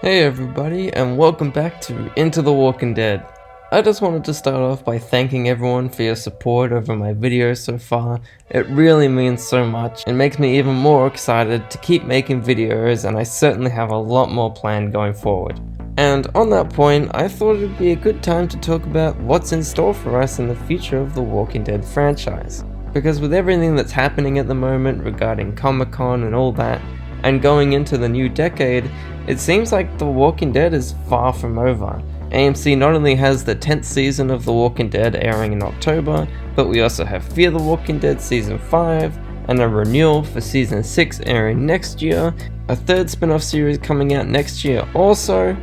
Hey everybody, and welcome back to Into the Walking Dead. I just wanted to start off by thanking everyone for your support over my videos so far. It really means so much and makes me even more excited to keep making videos, and I certainly have a lot more planned going forward. And on that point, I thought it would be a good time to talk about what's in store for us in the future of the Walking Dead franchise. Because with everything that's happening at the moment regarding Comic-Con and all that, and going into the new decade, it seems like The Walking Dead is far from over. AMC not only has the 10th season of The Walking Dead airing in October, but we also have Fear the Walking Dead Season 5, and a renewal for Season 6 airing next year, a third spin-off series coming out next year also,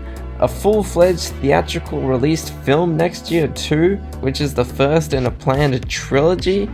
a full-fledged theatrical released film next year too, which is the first in a planned trilogy,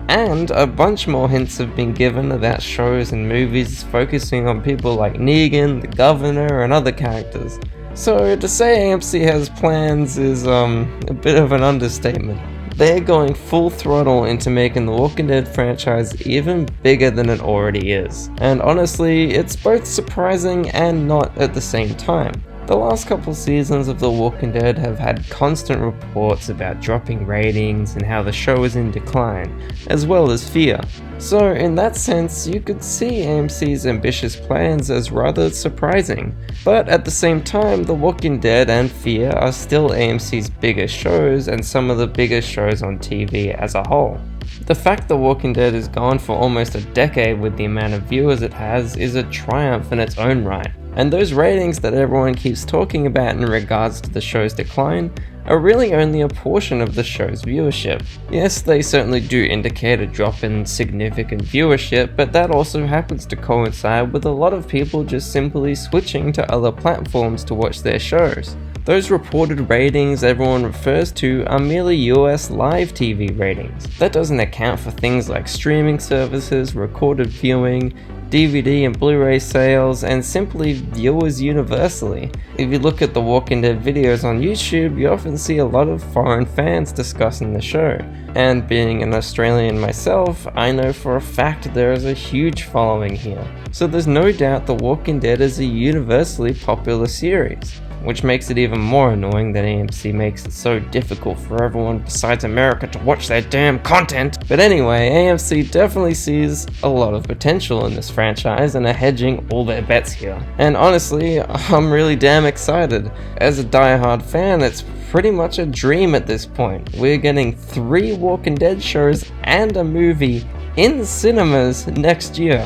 and a bunch more hints have been given about shows and movies focusing on people like Negan, the Governor, and other characters. So to say AMC has plans is a bit of an understatement. They're going full throttle into making the Walking Dead franchise even bigger than it already is. And honestly, it's both surprising and not at the same time. The last couple seasons of The Walking Dead have had constant reports about dropping ratings and how the show is in decline, as well as Fear. So in that sense, you could see AMC's ambitious plans as rather surprising. But at the same time, The Walking Dead and Fear are still AMC's biggest shows and some of the biggest shows on TV as a whole. The fact The Walking Dead is gone for almost a decade with the amount of viewers it has is a triumph in its own right. And those ratings that everyone keeps talking about in regards to the show's decline are really only a portion of the show's viewership. Yes, they certainly do indicate a drop in significant viewership, but that also happens to coincide with a lot of people just simply switching to other platforms to watch their shows. Those reported ratings everyone refers to are merely US live TV ratings. That doesn't account for things like streaming services, recorded viewing, DVD and Blu-ray sales, and simply viewers universally. If you look at the Walking Dead videos on YouTube, you often see a lot of foreign fans discussing the show. And being an Australian myself, I know for a fact there is a huge following here. So there's no doubt The Walking Dead is a universally popular series, which makes it even more annoying that AMC makes it so difficult for everyone besides America to watch their damn content. But anyway, AMC definitely sees a lot of potential in this franchise and are hedging all their bets here. And honestly, I'm really damn excited. As a diehard fan, it's pretty much a dream at this point. We're getting 3 Walking Dead shows and a movie in cinemas next year.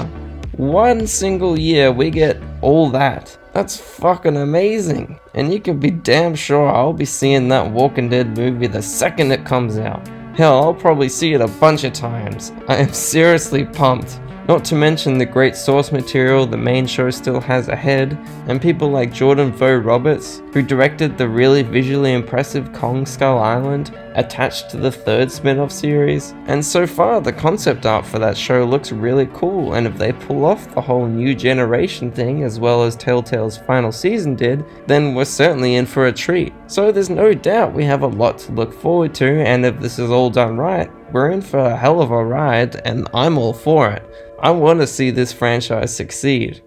One single year we get all that. That's fucking amazing. And you can be damn sure I'll be seeing that Walking Dead movie the second it comes out. Hell, I'll probably see it a bunch of times. I am seriously pumped. Not to mention the great source material the main show still has ahead, and people like Jordan Vogt-Roberts, who directed the really visually impressive Kong Skull Island, attached to the 3rd spin-off series. And so far, the concept art for that show looks really cool, and if they pull off the whole new generation thing as well as Telltale's final season did, then we're certainly in for a treat. So there's no doubt we have a lot to look forward to, and if this is all done right, we're in for a hell of a ride, and I'm all for it. I want to see this franchise succeed.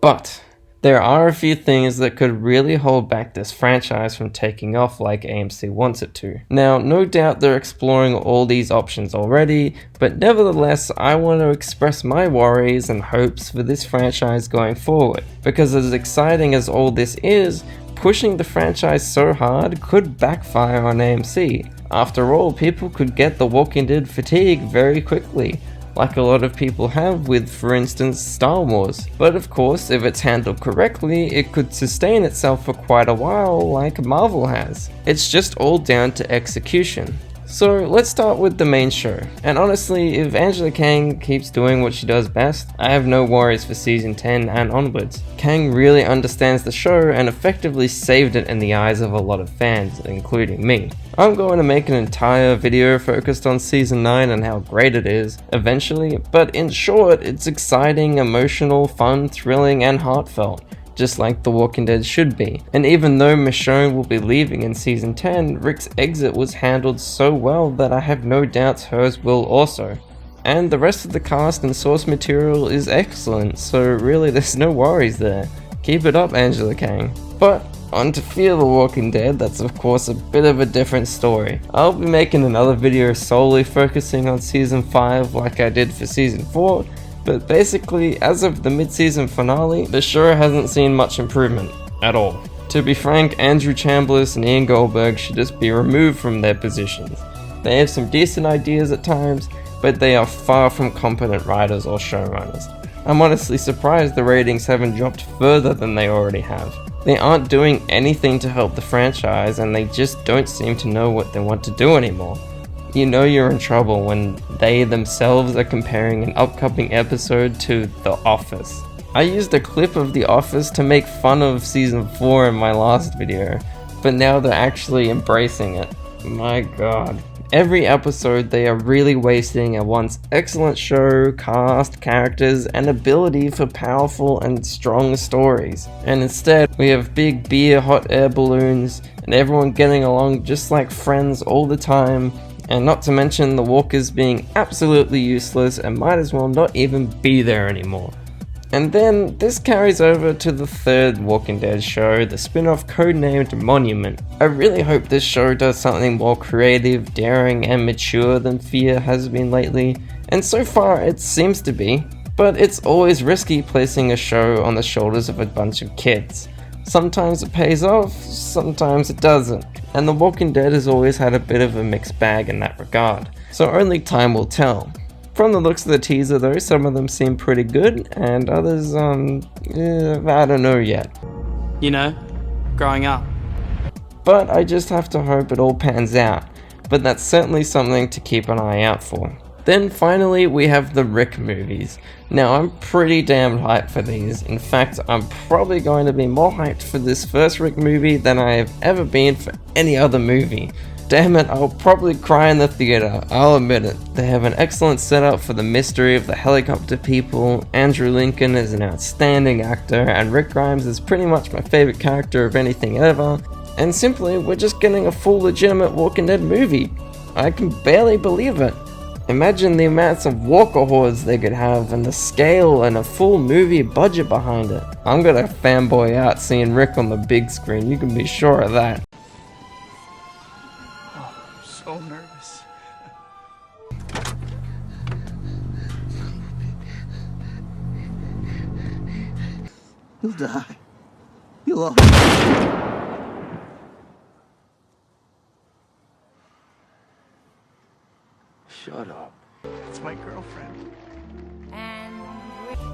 But there are a few things that could really hold back this franchise from taking off like AMC wants it to. Now, no doubt they're exploring all these options already, but nevertheless, I want to express my worries and hopes for this franchise going forward. Because as exciting as all this is, pushing the franchise so hard could backfire on AMC. After all, people could get The Walking Dead fatigue very quickly, like a lot of people have with, for instance, Star Wars. But of course, if it's handled correctly, it could sustain itself for quite a while like Marvel has. It's just all down to execution. So let's start with the main show, and honestly, if Angela Kang keeps doing what she does best, I have no worries for season 10 and onwards. Kang really understands the show and effectively saved it in the eyes of a lot of fans, including me. I'm going to make an entire video focused on season 9 and how great it is, eventually, but in short, it's exciting, emotional, fun, thrilling, and heartfelt. Just like The Walking Dead should be. And even though Michonne will be leaving in season 10, Rick's exit was handled so well that I have no doubts hers will also. And the rest of the cast and source material is excellent, so really there's no worries there. Keep it up, Angela Kang. But on to Fear the Walking Dead, that's of course a bit of a different story. I'll be making another video solely focusing on Season 5 like I did for Season 4, but basically, as of the mid-season finale, the show hasn't seen much improvement at all. To be frank, Andrew Chambliss and Ian Goldberg should just be removed from their positions. They have some decent ideas at times, but they are far from competent writers or showrunners. I'm honestly surprised the ratings haven't dropped further than they already have. They aren't doing anything to help the franchise, and they just don't seem to know what they want to do anymore. You know you're in trouble when they themselves are comparing an upcoming episode to The Office. I used a clip of The Office to make fun of Season 4 in my last video, but now they're actually embracing it. My god. Every episode they are really wasting a once excellent show, cast, characters, and ability for powerful and strong stories. And instead, we have big beer hot air balloons, and everyone getting along just like friends all the time, and not to mention the walkers being absolutely useless and might as well not even be there anymore. And then this carries over to the third Walking Dead show, the spin-off codenamed Monument. I really hope this show does something more creative, daring, and mature than Fear has been lately, and so far it seems to be, but it's always risky placing a show on the shoulders of a bunch of kids. Sometimes it pays off, sometimes it doesn't, and The Walking Dead has always had a bit of a mixed bag in that regard, so only time will tell. From the looks of the teaser though, some of them seem pretty good, and others, I don't know yet. You know, growing up. But I just have to hope it all pans out, but that's certainly something to keep an eye out for. Then finally we have the Rick movies. Now I'm pretty damn hyped for these. In fact, I'm probably going to be more hyped for this first Rick movie than I have ever been for any other movie. Damn it, I'll probably cry in the theater, I'll admit it. They have an excellent setup for the mystery of the helicopter people, Andrew Lincoln is an outstanding actor, and Rick Grimes is pretty much my favorite character of anything ever, and simply, we're just getting a full legitimate Walking Dead movie. I can barely believe it. Imagine the amounts of walker hordes they could have, and the scale, and a full movie budget behind it. I'm gonna fanboy out seeing Rick on the big screen, you can be sure of that. So nervous. You'll die. You'll all... Shut up. It's my girlfriend.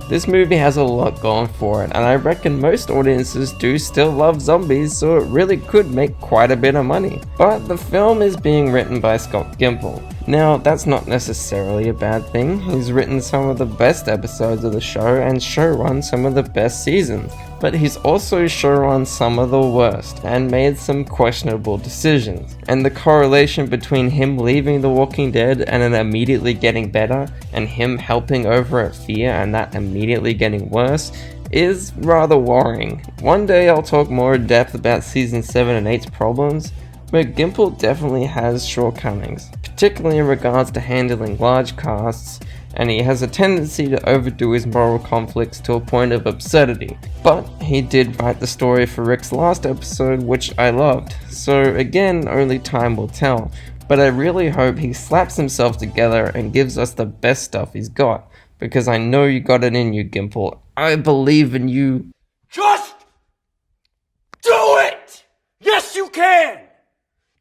This movie has a lot going for it, and I reckon most audiences do still love zombies, so it really could make quite a bit of money. But the film is being written by Scott Gimple. Now, that's not necessarily a bad thing. He's written some of the best episodes of the show and showrun some of the best seasons, but he's also showrun some of the worst and made some questionable decisions. And the correlation between him leaving The Walking Dead and it immediately getting better, and him helping over at Fear and that immediately getting worse, is rather worrying. One day I'll talk more in depth about Season 7 and 8's problems, but Gimple definitely has shortcomings, particularly in regards to handling large casts, and he has a tendency to overdo his moral conflicts to a point of absurdity. But he did write the story for Rick's last episode, which I loved, so again, only time will tell, but I really hope he slaps himself together and gives us the best stuff he's got, because I know you got it in you, Gimple. I believe in you. Just do it! Yes, you can!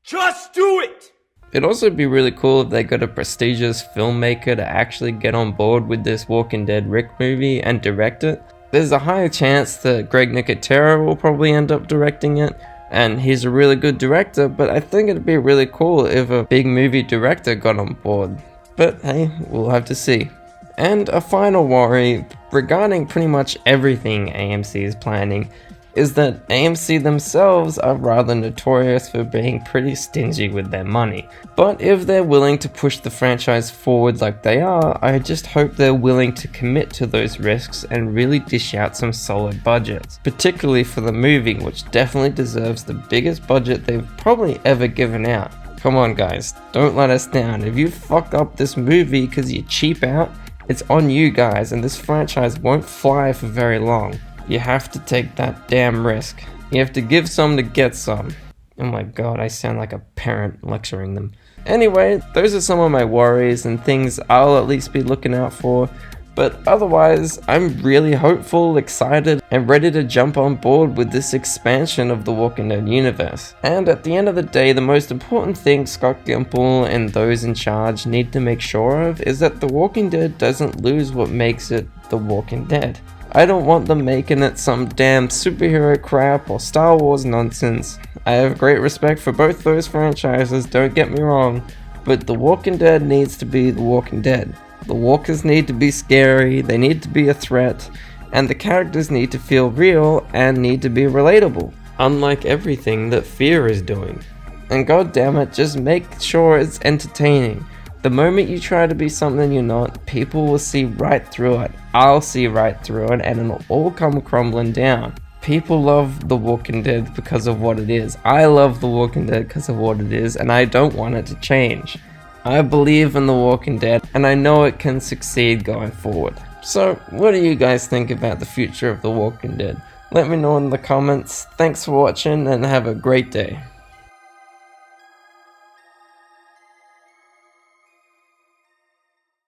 Just do it! It'd also be really cool if they got a prestigious filmmaker to actually get on board with this Walking Dead Rick movie and direct it. There's a higher chance that Greg Nicotero will probably end up directing it, and he's a really good director, but I think it'd be really cool if a big movie director got on board. But hey, we'll have to see. And a final worry regarding pretty much everything AMC is planning is that AMC themselves are rather notorious for being pretty stingy with their money. But if they're willing to push the franchise forward like they are, I just hope they're willing to commit to those risks and really dish out some solid budgets, particularly for the movie, which definitely deserves the biggest budget they've probably ever given out. Come on guys, don't let us down. If you fuck up this movie because you cheap out, it's on you guys, and this franchise won't fly for very long. You have to take that damn risk. You have to give some to get some. Oh my god, I sound like a parent lecturing them. Anyway, those are some of my worries and things I'll at least be looking out for. But otherwise, I'm really hopeful, excited, and ready to jump on board with this expansion of the Walking Dead universe. And at the end of the day, the most important thing Scott Gimple and those in charge need to make sure of is that The Walking Dead doesn't lose what makes it The Walking Dead. I don't want them making it some damn superhero crap or Star Wars nonsense. I have great respect for both those franchises, don't get me wrong, but The Walking Dead needs to be The Walking Dead. The walkers need to be scary, they need to be a threat, and the characters need to feel real and need to be relatable, unlike everything that Fear is doing. And god damn it, just make sure it's entertaining. The moment you try to be something you're not, people will see right through it. I'll see right through it, and it'll all come crumbling down. People love The Walking Dead because of what it is. I love The Walking Dead because of what it is, and I don't want it to change. I believe in The Walking Dead, and I know it can succeed going forward. So, what do you guys think about the future of The Walking Dead? Let me know in the comments. Thanks for watching, and have a great day.